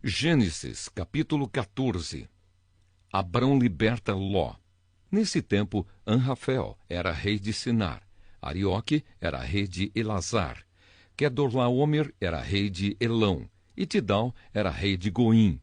Gênesis, capítulo 14. Abrão liberta Ló. Nesse tempo, Anrafel era rei de Sinar, Arioque era rei de Elazar, Quedorlaomer era rei de Elão, e Tidal era rei de Goim.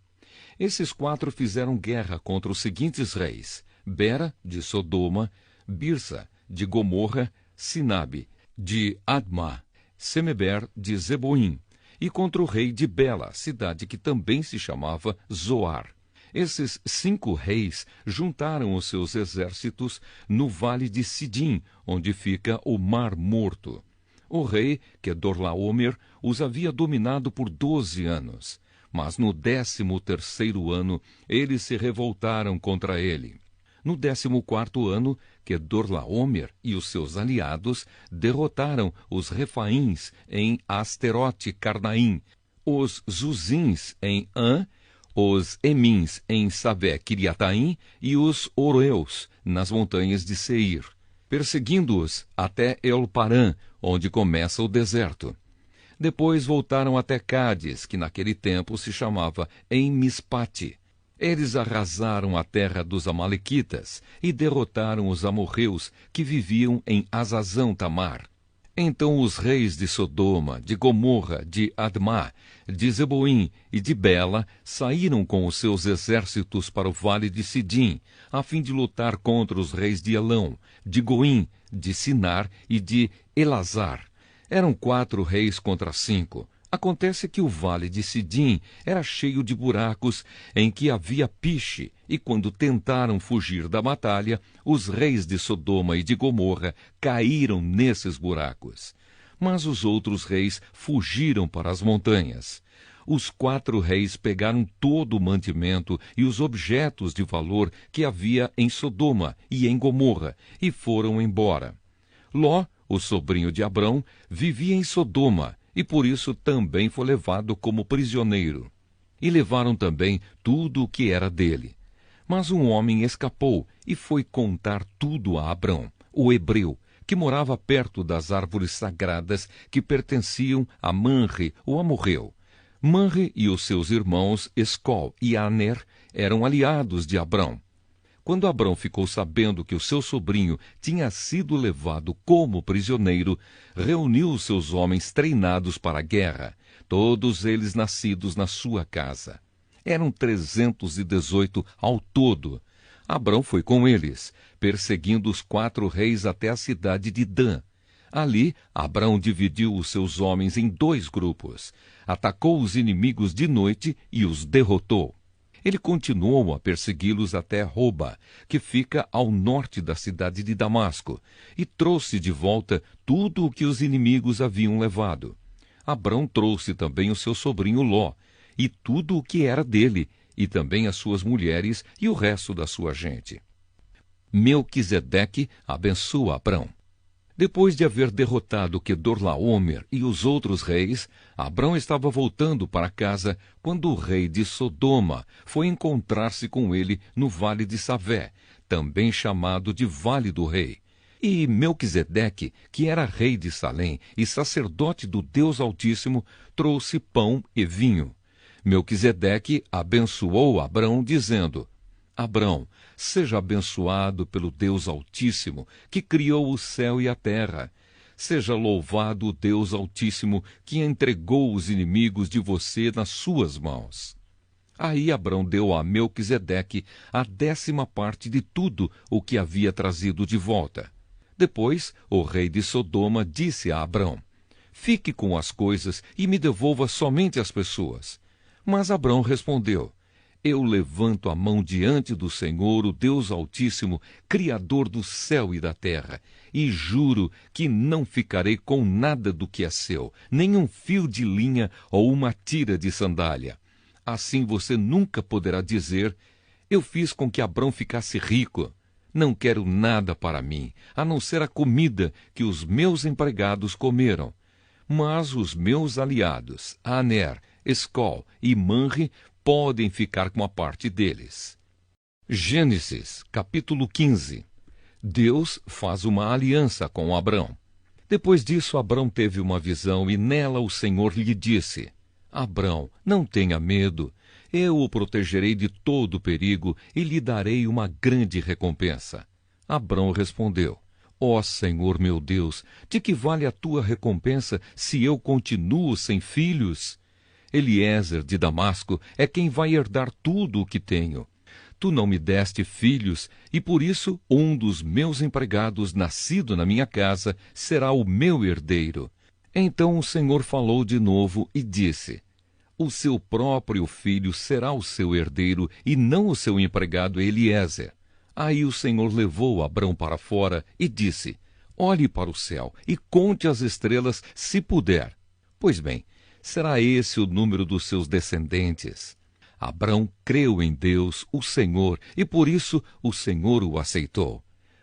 Esses quatro fizeram guerra contra os seguintes reis: Bera, de Sodoma, Birsa, de Gomorra, Sinabe, de Admá, Semeber, de Zeboim, e contra o rei de Bela, cidade que também se chamava Zoar. Esses 5 reis juntaram os seus exércitos no vale de Sidim, onde fica o Mar Morto. O rei Quedorlaomer os havia dominado por 12 anos, mas no 13º ano eles se revoltaram contra ele. No 14º ano, Quedorlaomer e os seus aliados derrotaram os Refaíns em Asterote Carnaim, os Zuzins em An, os Emins em Savé Kiriataim e os Oreus nas montanhas de Seir, perseguindo-os até El-Parã, onde começa o deserto. Depois voltaram até Cádiz, que naquele tempo se chamava En-Mispate. Eles arrasaram a terra dos amalequitas e derrotaram os amorreus que viviam em Azazão Tamar. Então os reis de Sodoma, de Gomorra, de Admá, de Zeboim e de Bela saíram com os seus exércitos para o vale de Sidim, a fim de lutar contra os reis de Elão, de Goim, de Sinar e de Elazar. Eram 4 reis contra 5. Acontece que o vale de Sidim era cheio de buracos em que havia piche, e quando tentaram fugir da batalha, os reis de Sodoma e de Gomorra caíram nesses buracos. Mas os outros reis fugiram para as montanhas. Os 4 reis pegaram todo o mantimento e os objetos de valor que havia em Sodoma e em Gomorra, e foram embora. Ló, o sobrinho de Abrão, vivia em Sodoma, e por isso também foi levado como prisioneiro. E levaram também tudo o que era dele. Mas um homem escapou e foi contar tudo a Abrão, o hebreu, que morava perto das árvores sagradas que pertenciam a Manre, o amorreu. Manre e os seus irmãos Escol e Aner eram aliados de Abrão. Quando Abrão ficou sabendo que o seu sobrinho tinha sido levado como prisioneiro, reuniu os seus homens treinados para a guerra, todos eles nascidos na sua casa. Eram 318 ao todo. Abrão foi com eles, perseguindo os 4 reis até a cidade de Dan. Ali, Abrão dividiu os seus homens em 2 grupos, atacou os inimigos de noite e os derrotou. Ele continuou a persegui-los até Roba, que fica ao norte da cidade de Damasco, e trouxe de volta tudo o que os inimigos haviam levado. Abrão trouxe também o seu sobrinho Ló, e tudo o que era dele, e também as suas mulheres e o resto da sua gente. Melquisedeque abençoa Abrão. Depois de haver derrotado Quedorlaomer e os outros reis, Abrão estava voltando para casa quando o rei de Sodoma foi encontrar-se com ele no vale de Savé, também chamado de Vale do Rei. E Melquisedeque, que era rei de Salém e sacerdote do Deus Altíssimo, trouxe pão e vinho. Melquisedeque abençoou Abrão, dizendo: Abrão, seja abençoado pelo Deus Altíssimo, que criou o céu e a terra. Seja louvado o Deus Altíssimo, que entregou os inimigos de você nas suas mãos. Aí Abrão deu a Melquisedeque a 10ª parte de tudo o que havia trazido de volta. Depois, o rei de Sodoma disse a Abrão: Fique com as coisas e me devolva somente as pessoas. Mas Abrão respondeu: Eu levanto a mão diante do Senhor, o Deus Altíssimo, Criador do céu e da terra, e juro que não ficarei com nada do que é seu, nem um fio de linha ou uma tira de sandália. Assim você nunca poderá dizer: Eu fiz com que Abrão ficasse rico. Não quero nada para mim, a não ser a comida que os meus empregados comeram. Mas os meus aliados, Aner, Escol e Manre, podem ficar com a parte deles. Gênesis, capítulo 15. Deus faz uma aliança com Abrão. Depois disso, Abrão teve uma visão e nela o Senhor lhe disse: Abrão, não tenha medo. Eu o protegerei de todo perigo e lhe darei uma grande recompensa. Abrão respondeu: Ó Senhor meu Deus, de que vale a tua recompensa se eu continuo sem filhos? Eliezer de Damasco é quem vai herdar tudo o que tenho. Tu não me deste filhos, e por isso um dos meus empregados, nascido na minha casa, será o meu herdeiro. Então o Senhor falou de novo e disse: O seu próprio filho será o seu herdeiro, e não o seu empregado Eliezer. Aí o Senhor levou Abrão para fora e disse: Olhe para o céu e conte as estrelas, se puder. Pois bem, será esse o número dos seus descendentes. Abrão creu em Deus, o Senhor, e por isso o Senhor o aceitou.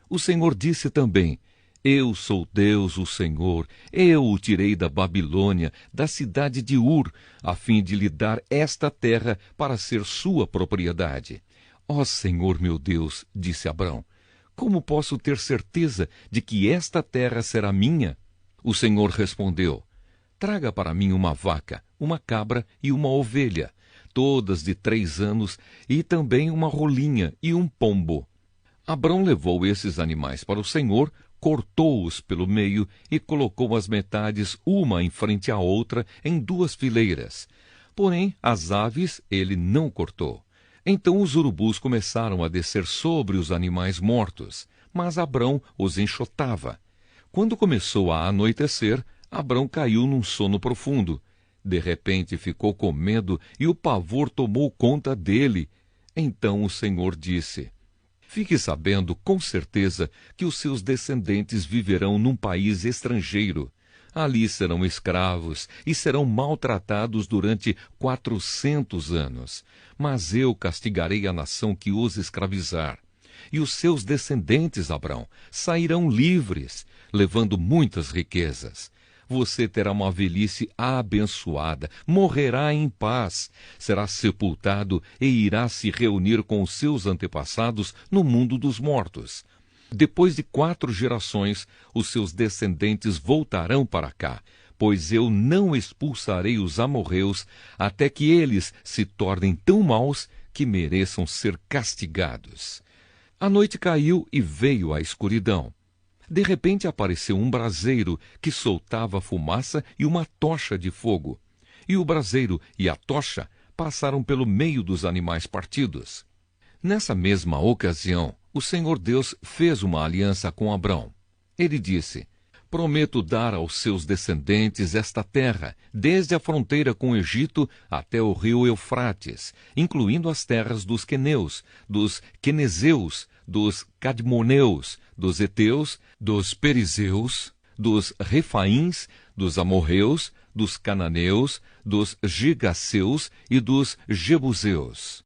O Senhor disse também: Eu sou Deus, o Senhor. Eu o tirei da Babilônia, da cidade de Ur, a fim de lhe dar esta terra para ser sua propriedade. Ó Senhor meu Deus, disse Abrão, como posso ter certeza de que esta terra será minha? O Senhor respondeu: Traga para mim uma vaca, uma cabra e uma ovelha, todas de 3 anos, e também uma rolinha e um pombo. Abrão levou esses animais para o Senhor, cortou-os pelo meio e colocou as metades uma em frente à outra em 2 fileiras. Porém, as aves ele não cortou. Então os urubus começaram a descer sobre os animais mortos, mas Abrão os enxotava. Quando começou a anoitecer, Abrão caiu num sono profundo. De repente ficou com medo e o pavor tomou conta dele. Então o Senhor disse: Fique sabendo com certeza que os seus descendentes viverão num país estrangeiro. Ali serão escravos e serão maltratados durante 400 anos. Mas eu castigarei a nação que os escravizar. E os seus descendentes, Abrão, sairão livres, levando muitas riquezas. Você terá uma velhice abençoada, morrerá em paz, será sepultado e irá se reunir com os seus antepassados no mundo dos mortos. Depois de 4 gerações, os seus descendentes voltarão para cá, pois eu não expulsarei os amorreus até que eles se tornem tão maus que mereçam ser castigados. A noite caiu e veio a escuridão. De repente apareceu um braseiro que soltava fumaça e uma tocha de fogo. E o braseiro e a tocha passaram pelo meio dos animais partidos. Nessa mesma ocasião, o Senhor Deus fez uma aliança com Abrão. Ele disse: Prometo dar aos seus descendentes esta terra, desde a fronteira com o Egito até o rio Eufrates, incluindo as terras dos queneus, dos quenezeus, dos cadmoneus, dos heteus, dos perizeus, dos refaíns, dos amorreus, dos cananeus, dos gigaseus e dos jebuseus.